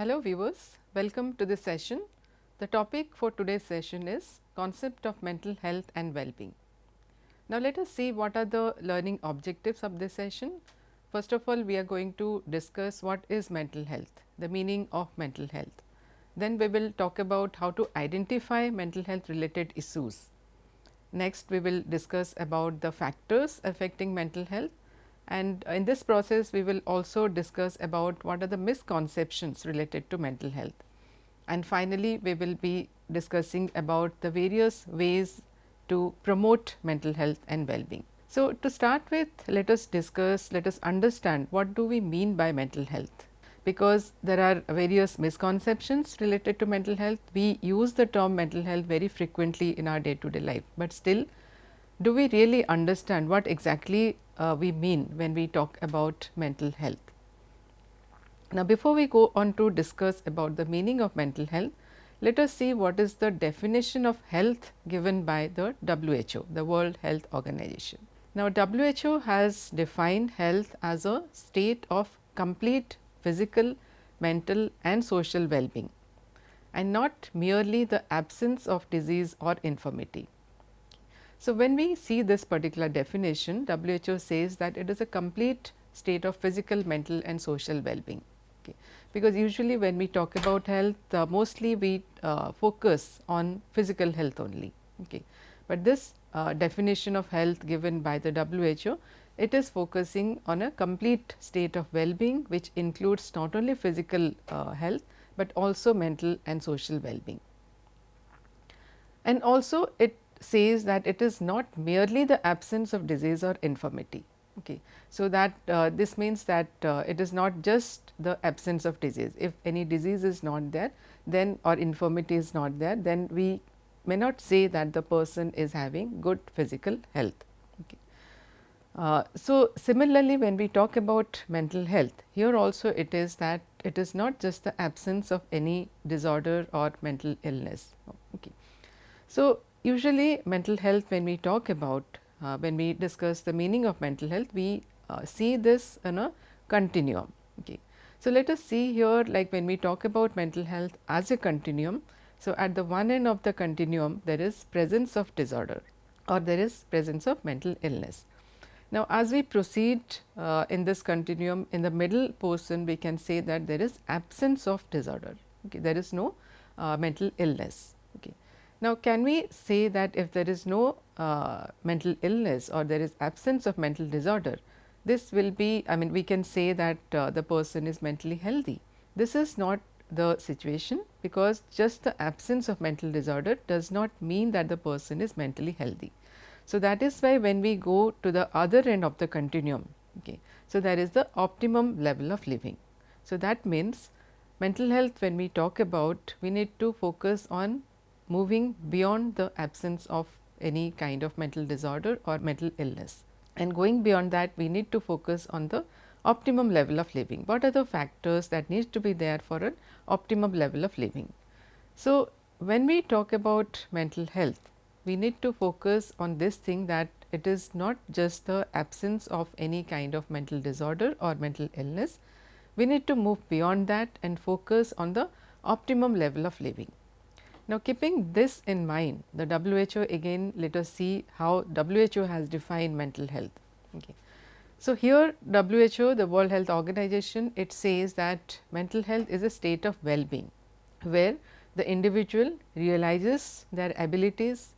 Hello viewers, welcome to this session. The topic for today's session is concept of mental health and well-being. Now let us see what are the learning objectives of this session. First of all, we are going to discuss what is mental health, the meaning of mental health. Then we will talk about how to identify mental health related issues. Next, we will discuss about the factors affecting mental health, and in this process we will also discuss about what are the misconceptions related to mental health. And finally, we will be discussing about the various ways to promote mental health and well-being. So, to start with, let us understand what do we mean by mental health, because there are various misconceptions related to mental health. We use the term mental health very frequently in our day to day life, but still do we really understand what exactly we mean when we talk about mental health? Now, before we go on to discuss about the meaning of mental health, let us see what is the definition of health given by the WHO, the World Health Organization. Now, WHO has defined health as a state of complete physical, mental and social well-being, and not merely the absence of disease or infirmity. So, when we see this particular definition, WHO says that it is a complete state of physical, mental and social well-being. Okay. Because usually when we talk about health, mostly we focus on physical health only. Okay. But this definition of health given by the WHO, it is focusing on a complete state of well-being, which includes not only physical health, but also mental and social well-being. And also it says that it is not merely the absence of disease or infirmity. Okay. So, that this means that it is not just the absence of disease. If any disease is not there, then or infirmity is not there, then we may not say that the person is having good physical health. Okay. So, similarly, when we talk about mental health, here also it is that it is not just the absence of any disorder or mental illness. Okay. So, usually mental health, when we talk about, when we discuss the meaning of mental health, we see this in a continuum. Okay. So, let us see here, like when we talk about mental health as a continuum. So, at the one end of the continuum there is presence of disorder or there is presence of mental illness. Now, as we proceed in this continuum, in the middle portion we can say that there is absence of disorder. Okay. There is no mental illness. Okay. Now, can we say that if there is no mental illness or there is absence of mental disorder, this will be, I mean, we can say that the person is mentally healthy. This is not the situation, because just the absence of mental disorder does not mean that the person is mentally healthy. So, that is why when we go to the other end of the continuum, okay, so there is the optimum level of living. So, that means mental health, when we talk about, we need to focus on moving beyond the absence of any kind of mental disorder or mental illness, and going beyond that we need to focus on the optimum level of living. What are the factors that need to be there for an optimum level of living? So, when we talk about mental health, we need to focus on this thing, that it is not just the absence of any kind of mental disorder or mental illness. We need to move beyond that and focus on the optimum level of living. Now, keeping this in mind, the WHO, again let us see how WHO has defined mental health. Okay. So, here WHO, the World Health Organization, it says that mental health is a state of well-being, where the individual realizes their abilities,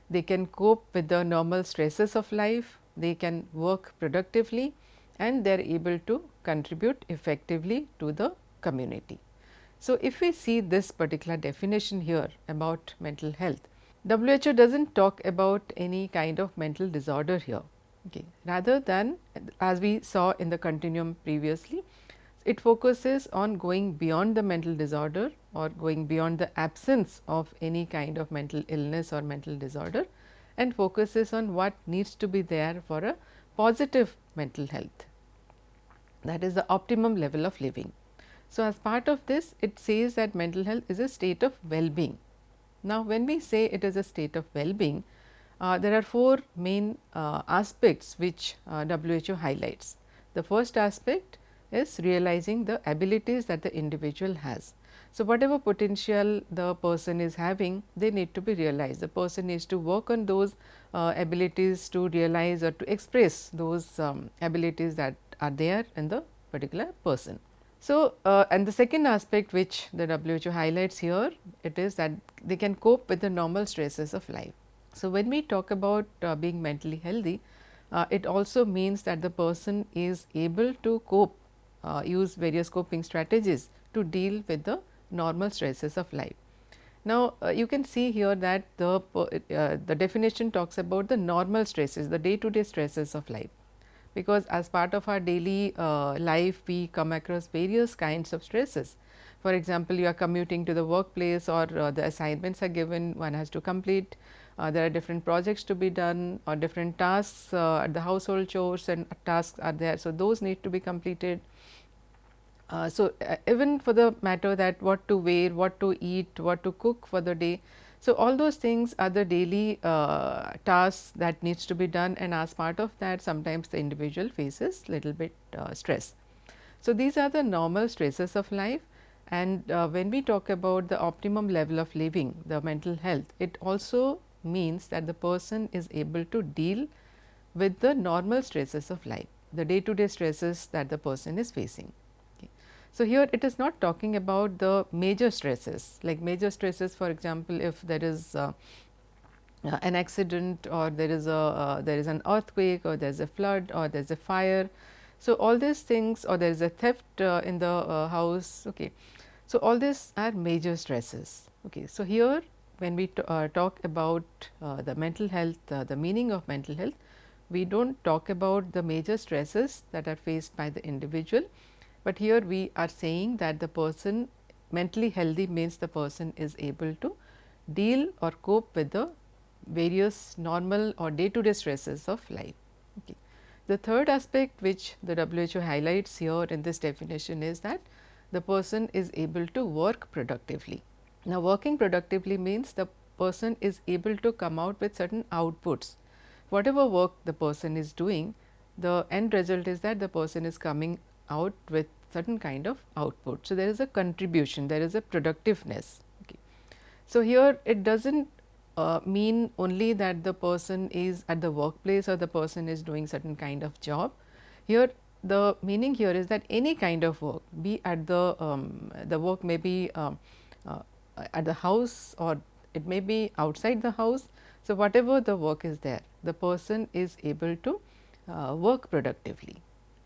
they can cope with the normal stresses of life, they can work productively and they are able to contribute effectively to the community. So, if we see this particular definition here about mental health, WHO does not talk about any kind of mental disorder here, okay. Rather than, as we saw in the continuum previously, it focuses on going beyond the mental disorder or going beyond the absence of any kind of mental illness or mental disorder, and focuses on what needs to be there for a positive mental health, that is the optimum level of living. So, as part of this, it says that mental health is a state of well-being. Now, when we say it is a state of well-being, there are four main aspects which WHO highlights. The first aspect is realizing the abilities that the individual has. So, whatever potential the person is having, they need to be realized. The person needs to work on those abilities to realize or to express those abilities that are there in the particular person. So, and the second aspect which the WHO highlights here, it is that they can cope with the normal stresses of life. So, when we talk about being mentally healthy, it also means that the person is able to cope, use various coping strategies to deal with the normal stresses of life. Now, you can see here that the definition talks about the normal stresses, the day to day stresses of life, because as part of our daily life we come across various kinds of stresses. For example, you are commuting to the workplace, or the assignments are given, one has to complete, there are different projects to be done, or different tasks, the household chores and tasks are there. So, those need to be completed. Even for the matter that what to wear, what to eat, what to cook for the day. So, all those things are the daily tasks that needs to be done, and as part of that sometimes the individual faces little bit stress. So, these are the normal stresses of life, and when we talk about the optimum level of living, the mental health, it also means that the person is able to deal with the normal stresses of life, the day to day stresses that the person is facing. So, here it is not talking about the major stresses, like major stresses, for example, if there is an accident, or there is an earthquake, or there is a flood, or there is a fire. So, all these things, or there is a theft in the house. Okay. So, all these are major stresses. Okay. So, here when we talk about the mental health, the meaning of mental health, we do not talk about the major stresses that are faced by the individual, but here we are saying that the person mentally healthy means the person is able to deal or cope with the various normal or day to day stresses of life. Okay. The third aspect which the WHO highlights here in this definition is that the person is able to work productively. Now, working productively means the person is able to come out with certain outputs. Whatever work the person is doing, the end result is that the person is coming out with certain kind of output. So, there is a contribution, there is a productiveness. Okay. So, here it does not mean only that the person is at the workplace or the person is doing certain kind of job. Here the meaning here is that any kind of work, be at the work may be at the house, or it may be outside the house. So, whatever the work is there, the person is able to work productively.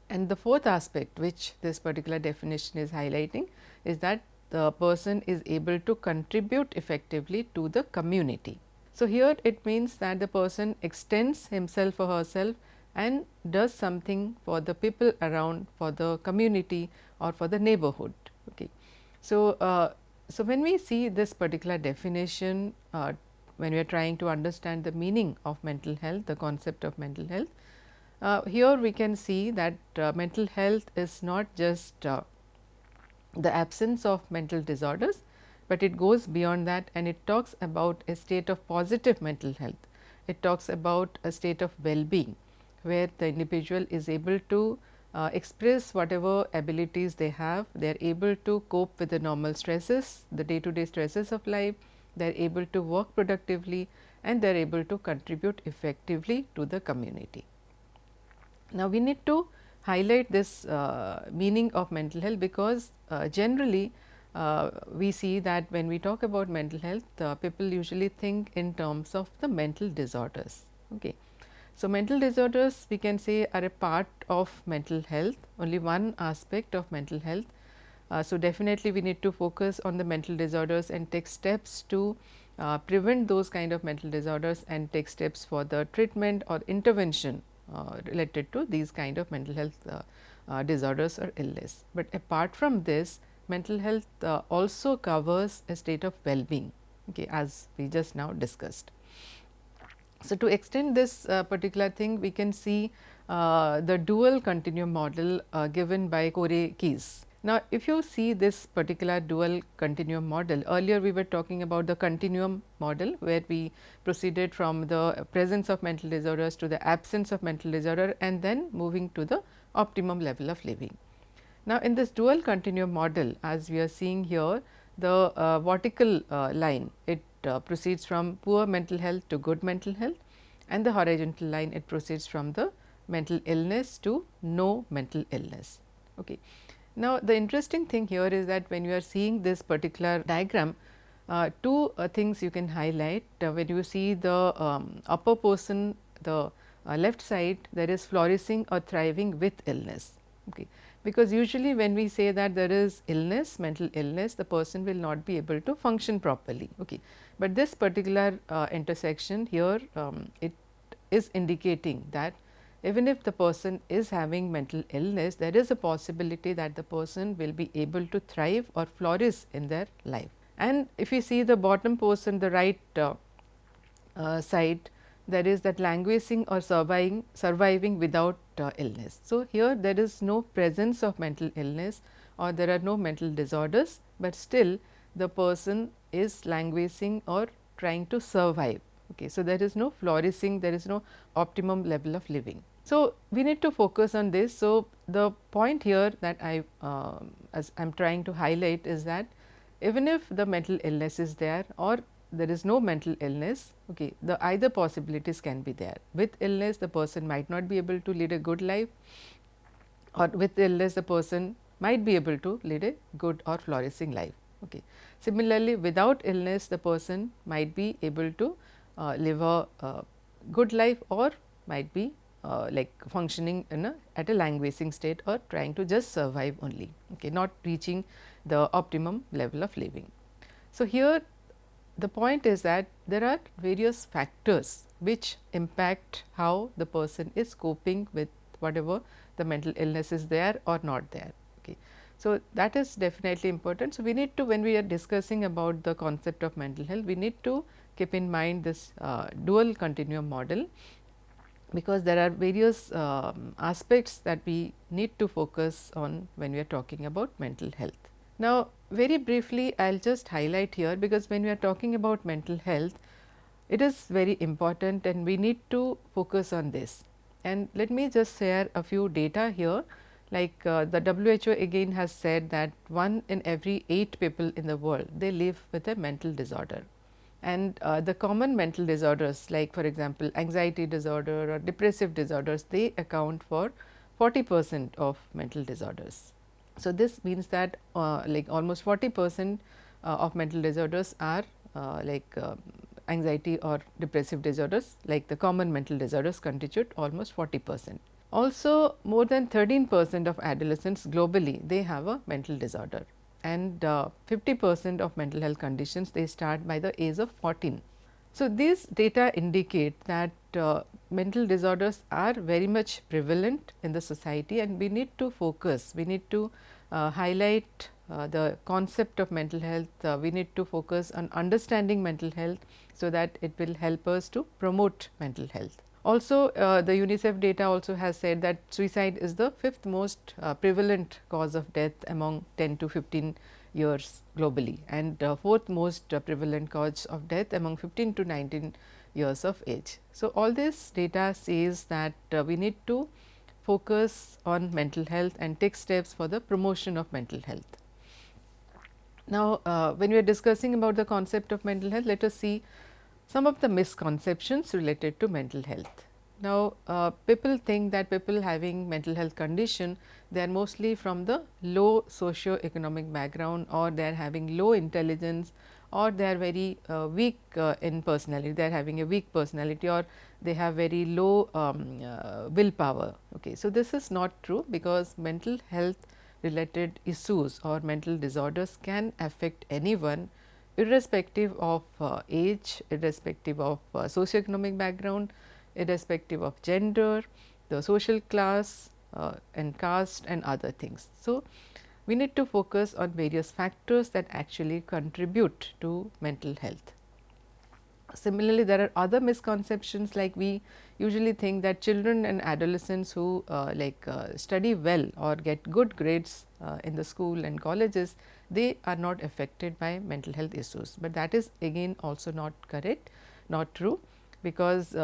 And the fourth aspect which this particular definition is highlighting is that the person is able to contribute effectively to the community. So, here it means that the person extends himself or herself and does something for the people around, for the community, or for the neighborhood. Okay. So, so when we see this particular definition, when we are trying to understand the meaning of mental health, the concept of mental health, here we can see that mental health is not just the absence of mental disorders, but it goes beyond that, and it talks about a state of positive mental health. It talks about a state of well-being, where the individual is able to express whatever abilities they have, they are able to cope with the normal stresses, the day to day stresses of life, they are able to work productively, and they are able to contribute effectively to the community. Now, we need to highlight this meaning of mental health, because generally we see that when we talk about mental health, people usually think in terms of the mental disorders. Okay. So, mental disorders we can say are a part of mental health, only one aspect of mental health. So, definitely we need to focus on the mental disorders and take steps to prevent those kind of mental disorders, and take steps for the treatment or intervention related to these kind of mental health disorders or illness. But apart from this, mental health also covers a state of well-being, okay, as we just now discussed. So, to extend this particular thing, we can see the dual continuum model given by Corey Keyes. Now, if you see this particular dual continuum model, earlier we were talking about the continuum model, where we proceeded from the presence of mental disorders to the absence of mental disorder, and then moving to the optimum level of living. Now, in this dual continuum model, as we are seeing here, the vertical line, it proceeds from poor mental health to good mental health, and the horizontal line, it proceeds from the mental illness to no mental illness. Okay. Now, the interesting thing here is that when you are seeing this particular diagram, two things you can highlight. When you see the upper portion, the left side, there is flourishing or thriving with illness. Okay. Because usually when we say that there is illness, mental illness, the person will not be able to function properly. Okay. But this particular intersection here, it is indicating that even if the person is having mental illness, there is a possibility that the person will be able to thrive or flourish in their life. And if you see the bottom portion, the right side, there is that languishing or surviving without illness. So, here there is no presence of mental illness or there are no mental disorders, but still the person is languishing or trying to survive. Okay. So, there is no flourishing, there is no optimum level of living. So, we need to focus on this. So, the point here that as I am trying to highlight is that even if the mental illness is there or there is no mental illness, okay, the either possibilities can be there. With illness, the person might not be able to lead a good life, or with illness, the person might be able to lead a good or flourishing life. Okay. Similarly, without illness, the person might be able to live a good life or might be like functioning in at a languishing state or trying to just survive only, okay, not reaching the optimum level of living. So, here the point is that there are various factors which impact how the person is coping with whatever the mental illness is there or not there. Okay. So, that is definitely important. So, we need to, when we are discussing about the concept of mental health, we need to keep in mind this dual continuum model, because there are various aspects that we need to focus on when we are talking about mental health. Now, very briefly I will just highlight here, because when we are talking about mental health, it is very important and we need to focus on this. And let me just share a few data here, like the WHO again has said that 1 in every 8 people in the world, they live with a mental disorder. And the common mental disorders, like for example, anxiety disorder or depressive disorders, they account for 40% of mental disorders. So, this means that like almost 40% of mental disorders are anxiety or depressive disorders, like the common mental disorders constitute almost 40%. Also, more than 13% of adolescents globally, they have a mental disorder, and 50% of mental health conditions, they start by the age of 14. So, these data indicate that mental disorders are very much prevalent in the society, and we need to focus, we need to highlight the concept of mental health, we need to focus on understanding mental health, so that it will help us to promote mental health. Also, the UNICEF data also has said that suicide is the 5th most prevalent cause of death among 10 to 15 years globally, and 4th most prevalent cause of death among 15 to 19 years of age. So, all this data says that we need to focus on mental health and take steps for the promotion of mental health. Now, when we are discussing about the concept of mental health, let us see some of the misconceptions related to mental health. Now, people think that people having mental health condition, they are mostly from the low socio-economic background, or they are having low intelligence, or they are very weak in personality, they are having a weak personality, or they have very low willpower. Okay. So, this is not true, because mental health related issues or mental disorders can affect anyone, irrespective of age, irrespective of socioeconomic background, irrespective of gender, the social class and caste and other things. So, we need to focus on various factors that actually contribute to mental health. Similarly, there are other misconceptions, like we usually think that children and adolescents who study well or get good grades in the school and colleges, they are not affected by mental health issues, but that is again also not correct, not true, because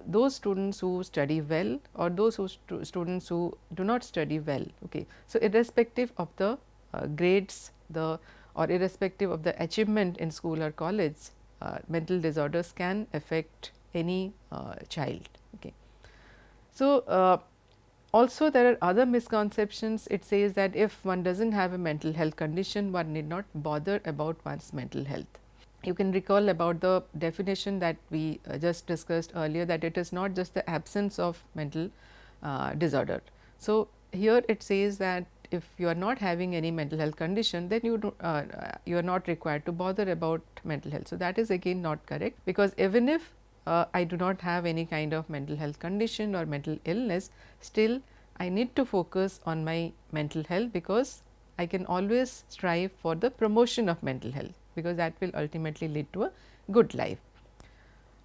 those students who study well or those who students who do not study well. Okay. So, irrespective of the grades or irrespective of the achievement in school or college, mental disorders can affect any child. Okay. So, also there are other misconceptions. It says that if one does not have a mental health condition, one need not bother about one's mental health. You can recall about the definition that we just discussed earlier, that it is not just the absence of mental disorder. So, here it says that if you are not having any mental health condition, then you are not required to bother about mental health. So, that is again not correct, because even if I do not have any kind of mental health condition or mental illness, still I need to focus on my mental health, because I can always strive for the promotion of mental health, because that will ultimately lead to a good life.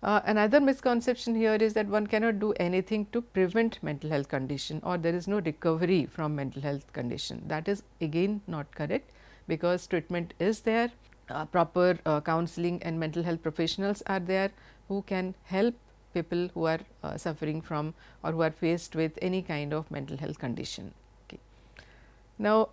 Another misconception here is that one cannot do anything to prevent mental health condition, or there is no recovery from mental health condition. That is again not correct, because treatment is there, proper counseling and mental health professionals are there who can help people who are suffering from or who are faced with any kind of mental health condition. Okay. Now,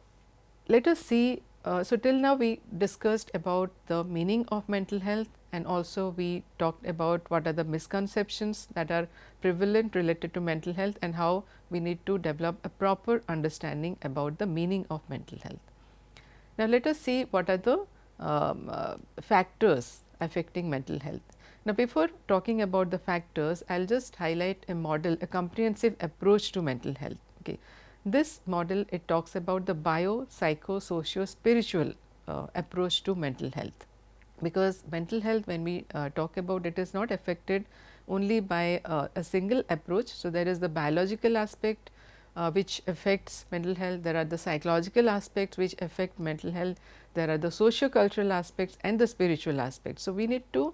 let us see. So, till now we discussed about the meaning of mental health, and also we talked about what are the misconceptions that are prevalent related to mental health and how we need to develop a proper understanding about the meaning of mental health. Now, let us see what are the factors affecting mental health. Now, before talking about the factors, I will just highlight a model, a comprehensive approach to mental health. Okay. This model, it talks about the bio, psycho, socio, spiritual approach to mental health, because mental health, when we talk about it, is not affected only by a single approach. So, there is the biological aspect which affects mental health, there are the psychological aspects which affect mental health, there are the socio-cultural aspects and the spiritual aspects. So, we need to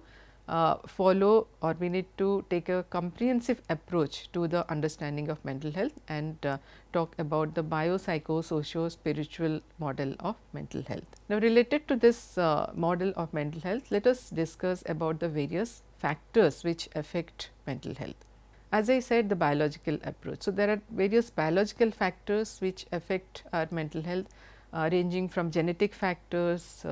follow, or we need to take a comprehensive approach to the understanding of mental health and talk about the bio, psycho, socio, spiritual model of mental health. Now, related to this model of mental health, let us discuss about the various factors which affect mental health. As I said, the biological approach. So, there are various biological factors which affect our mental health, ranging from genetic factors,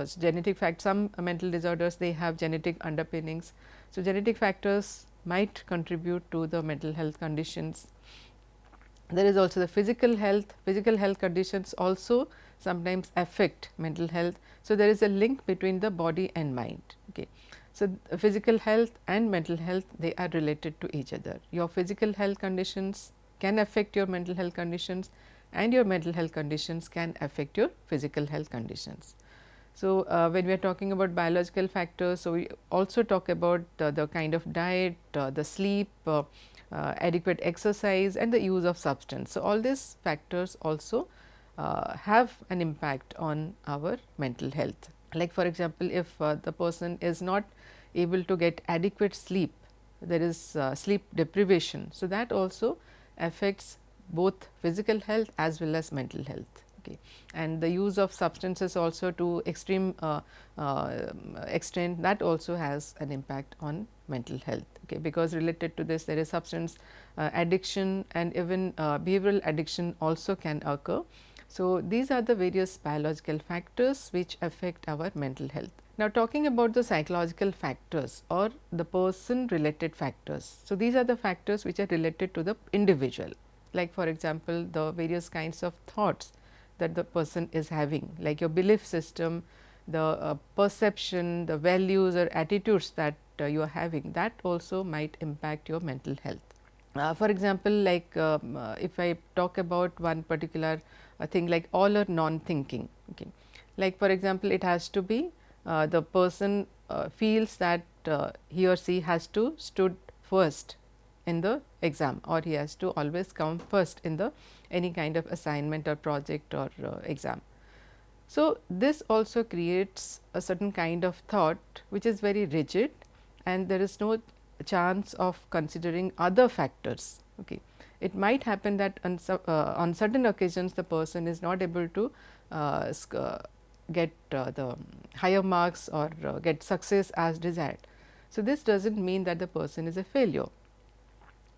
some mental disorders, they have genetic underpinnings. So, genetic factors might contribute to the mental health conditions. There is also the physical health conditions also sometimes affect mental health. So, there is a link between the body and mind. Okay. So, physical health and mental health, they are related to each other. Your physical health conditions can affect your mental health conditions, and your mental health conditions can affect your physical health conditions. So, when we are talking about biological factors, so we also talk about the kind of diet, the sleep, adequate exercise and the use of substance. So, all these factors also have an impact on our mental health. Like for example, if the person is not able to get adequate sleep, there is sleep deprivation. So, that also affects both physical health as well as mental health. Okay. And the use of substances also to extreme extent, that also has an impact on mental health. Okay. Because related to this, there is substance addiction, and even behavioral addiction also can occur. So, these are the various biological factors which affect our mental health. Now, talking about the psychological factors or the person related factors. So, these are the factors which are related to the individual, like for example, the various kinds of thoughts that the person is having, like your belief system, the perception, the values or attitudes that you are having, that also might impact your mental health. For example, like if I talk about one particular thing like all or non thinking. Okay. Like for example, it has to be the person feels that he or she has to stood first in the exam, or he has to always come first in the any kind of assignment or project or exam. So, this also creates a certain kind of thought which is very rigid, and there is no chance of considering other factors. Okay. It might happen that on certain occasions the person is not able to get the higher marks or get success as desired. So, this does not mean that the person is a failure.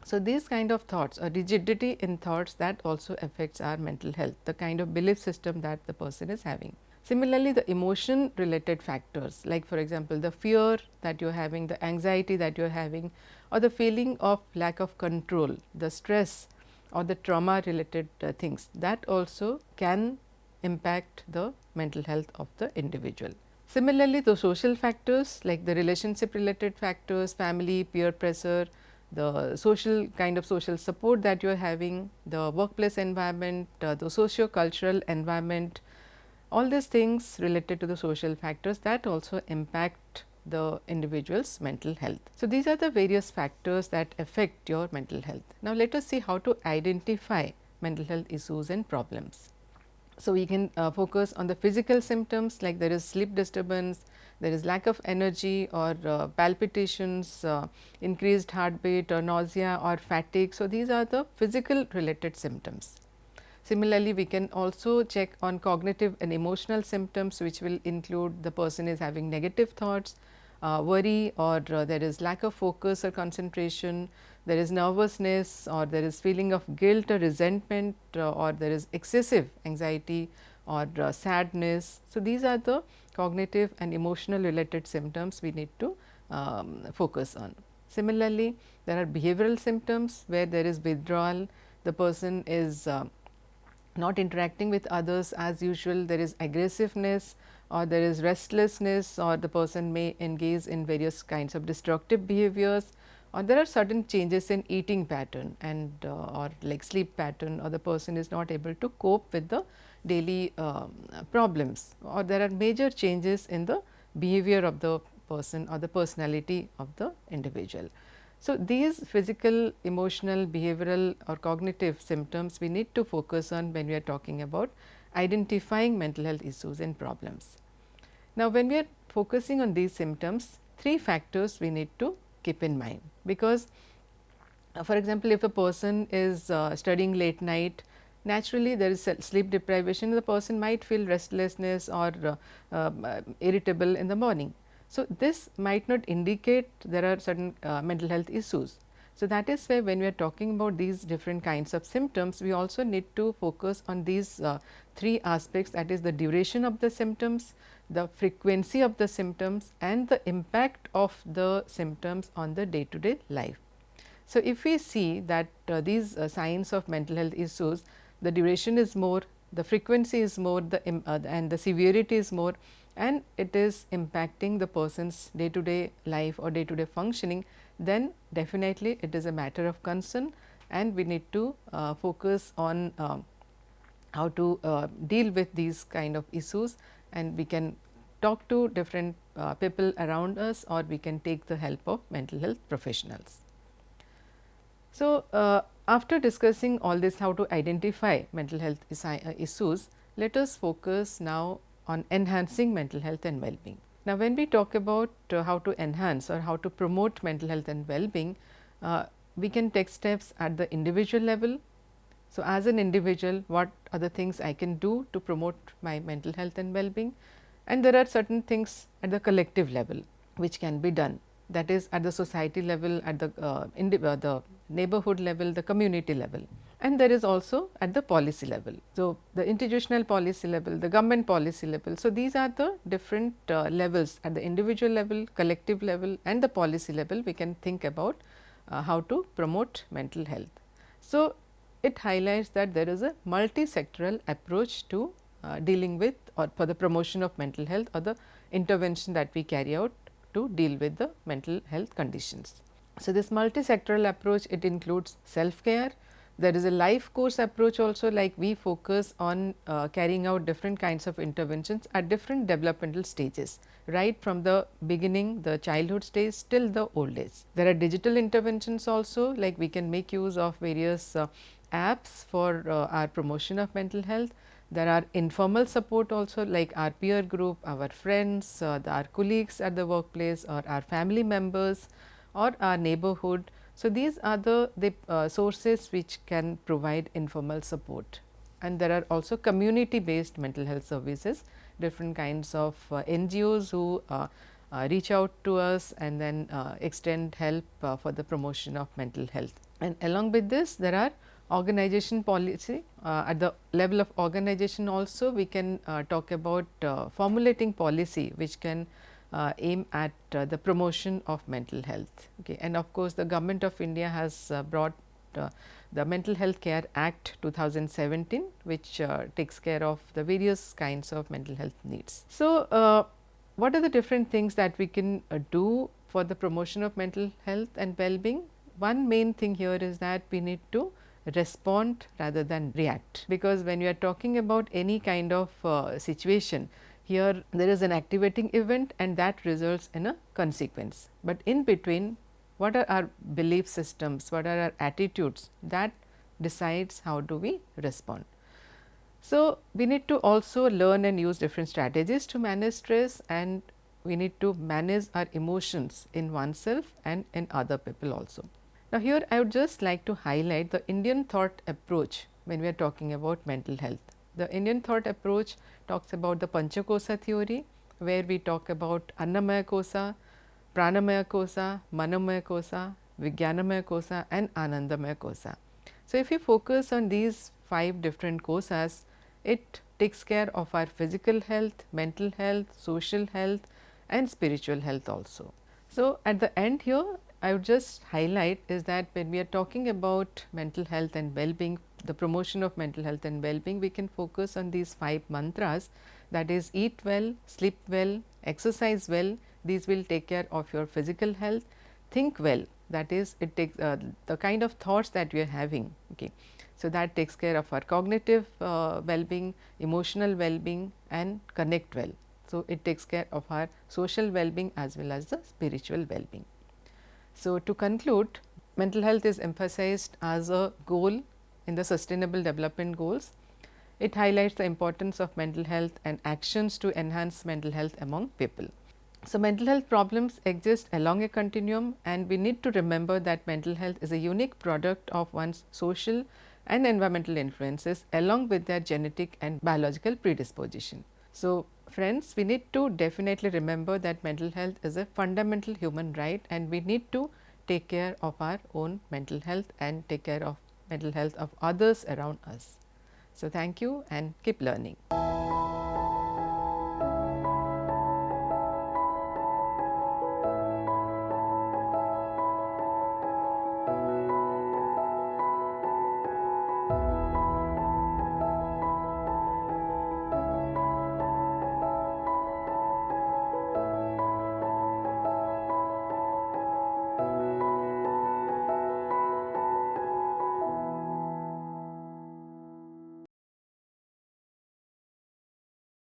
So, these kind of thoughts or rigidity in thoughts, that also affects our mental health, the kind of belief system that the person is having. Similarly, the emotion related factors, like for example, the fear that you are having, the anxiety that you are having, or the feeling of lack of control, the stress or the trauma related things, that also can impact the mental health of the individual. Similarly, the social factors like the relationship related factors, family, peer pressure, the social kind of social support that you are having, the workplace environment, the socio cultural environment, all these things related to the social factors, that also impact the individual's mental health. So, these are the various factors that affect your mental health. Now, let us see how to identify mental health issues and problems. So, we can focus on the physical symptoms, like there is sleep disturbance, there is lack of energy or palpitations, increased heartbeat or nausea or fatigue. So, these are the physical related symptoms. Similarly, we can also check on cognitive and emotional symptoms, which will include the person is having negative thoughts, worry, or there is lack of focus or concentration, there is nervousness, or there is feeling of guilt or resentment, or there is excessive anxiety or sadness. So, these are the cognitive and emotional related symptoms we need to focus on. Similarly, there are behavioral symptoms where there is withdrawal, the person is not interacting with others as usual, there is aggressiveness or there is restlessness, or the person may engage in various kinds of destructive behaviors, or there are certain changes in eating pattern and or like sleep pattern, or the person is not able to cope with the daily problems, or there are major changes in the behavior of the person or the personality of the individual. So, these physical, emotional, behavioral or cognitive symptoms we need to focus on when we are talking about identifying mental health issues and problems. Now, when we are focusing on these symptoms, three factors we need to keep in mind, because for example, if a person is studying late night, naturally there is sleep deprivation, the person might feel restlessness or irritable in the morning. So, this might not indicate there are certain mental health issues. So, that is why when we are talking about these different kinds of symptoms, we also need to focus on these three aspects, that is the duration of the symptoms, the frequency of the symptoms and the impact of the symptoms on the day to day life. So, if we see that these signs of mental health issues, the duration is more, the frequency is more, and the severity is more, and it is impacting the person's day to day life or day to day functioning, then definitely it is a matter of concern, and we need to focus on how to deal with these kind of issues, and we can talk to different people around us, or we can take the help of mental health professionals. So, after discussing all this, how to identify mental health issues, let us focus now on enhancing mental health and well-being. Now, when we talk about how to enhance or how to promote mental health and well-being, we can take steps at the individual level. So, as an individual, what are the things I can do to promote my mental health and well-being? And there are certain things at the collective level which can be done, that is at the society level, at the neighborhood level, the community level, and there is also at the policy level. So, the institutional policy level, the government policy level. So, these are the different levels at the individual level, collective level and the policy level we can think about how to promote mental health. So, it highlights that there is a multi-sectoral approach to dealing with or for the promotion of mental health or the intervention that we carry out to deal with the mental health conditions. So, this multi-sectoral approach, it includes self-care. There is a life course approach also, like we focus on carrying out different kinds of interventions at different developmental stages, right from the beginning, the childhood stage till the old age. There are digital interventions also, like we can make use of various apps for our promotion of mental health. There are informal support also, like our peer group, our friends, our colleagues at the workplace, or our family members, or our neighborhood. So, these are the sources which can provide informal support, and there are also community based mental health services, different kinds of NGOs who reach out to us and then extend help for the promotion of mental health. And along with this, there are organization policy. At the level of organization also, we can talk about formulating policy which can aim at the promotion of mental health. Okay. And of course, the government of India has brought the Mental Health Care Act 2017, which takes care of the various kinds of mental health needs. So, what are the different things that we can do for the promotion of mental health and well-being? One main thing here is that we need to respond rather than react, because when you are talking about any kind of situation, here there is an activating event and that results in a consequence, but in between, what are our belief systems, what are our attitudes, that decides how do we respond. So, we need to also learn and use different strategies to manage stress, and we need to manage our emotions in oneself and in other people also. Now, here I would just like to highlight the Indian thought approach when we are talking about mental health. The Indian thought approach talks about the Panchakosa theory, where we talk about Annamaya Kosa, Pranamaya Kosa, Manomaya Kosa, Vijnanamaya Kosa and Anandamaya Kosa. So, if we focus on these 5 different kosas, it takes care of our physical health, mental health, social health and spiritual health also. So, at the end here, I would just highlight is that when we are talking about mental health and well-being, the promotion of mental health and well-being, we can focus on these 5 mantras, that is eat well, sleep well, exercise well. These will take care of your physical health. Think well, that is it takes the kind of thoughts that we are having. Okay. So, that takes care of our cognitive well-being, emotional well-being and connect well. So, it takes care of our social well-being as well as the spiritual well-being. So, to conclude, mental health is emphasized as a goal in the Sustainable Development Goals. It highlights the importance of mental health and actions to enhance mental health among people. So, mental health problems exist along a continuum, and we need to remember that mental health is a unique product of one's social and environmental influences along with their genetic and biological predisposition. So, friends, we need to definitely remember that mental health is a fundamental human right, and we need to take care of our own mental health and take care of mental health of others around us. So, thank you and keep learning.